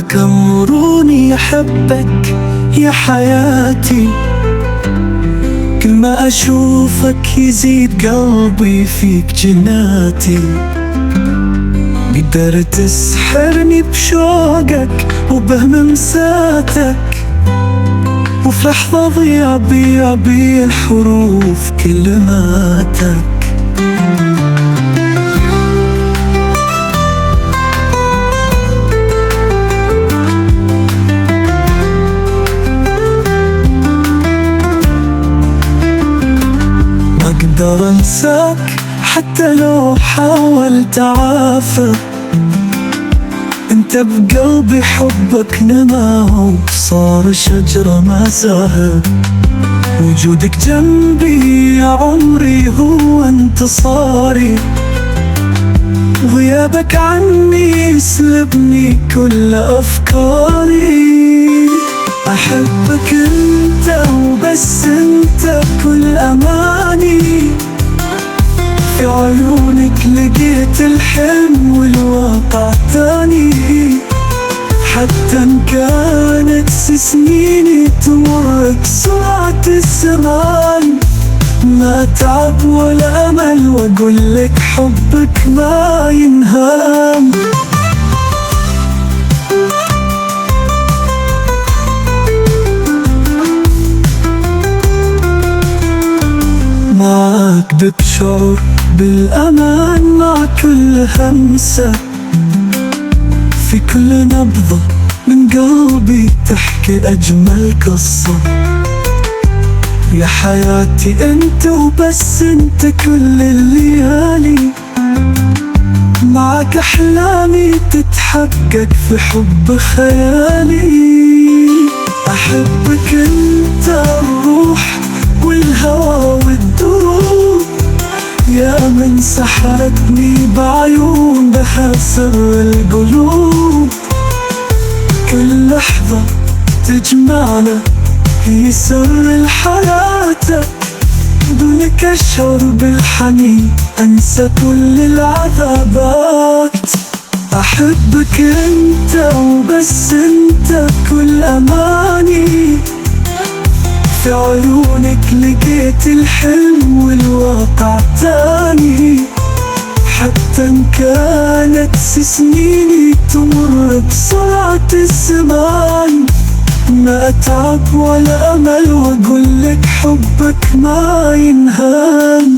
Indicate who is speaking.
Speaker 1: حبك أمروني أحبك يا حياتي. كل ما أشوفك يزيد قلبي فيك جناتي. قدر تسحرني بشوقك وبهمساتك، وفي لحظة ضيع بي الحروف كلماتك. ما أقدر أنساك حتى لو حاولت أعافى. انت بقلبي حبك نما وصار شجرة ما زهر. وجودك جنبي يا عمري هو انتصاري. غيابك عني يسلبني كل أفكاري. أحبك انت وبس انت كل أماني. في عيونك لقيت الحلم والواقع تاني. حتى ان كانت سنيني تمر بسرعة الزمان، ما أتعب ولا أمل وأقول لك حبك ما ينهام. معاك بشعور بالأمان مع كل همسة. في كل نبضة من قلبي تحكي أجمل قصة. يا حياتي انت وبس انت كل الليالي. معك أحلامي تتحقق في حب خيالي. أحبك انت الروح والهوى والدروب. يا من سحرتني بعيون بها سر القلوب. كل لحظة تجمعنا هي سر الحياة. دونك أشعر بالحنين أنسى كل العذابات. أحبك أنت وبس أنت كل أماني. في عيونك لقيت الحلم والواقع تاني. حتى ان كانت سنيني تمر بسرعة الزمان، ما أتعب ولا أمل وأقول لك حبك ما ينهان.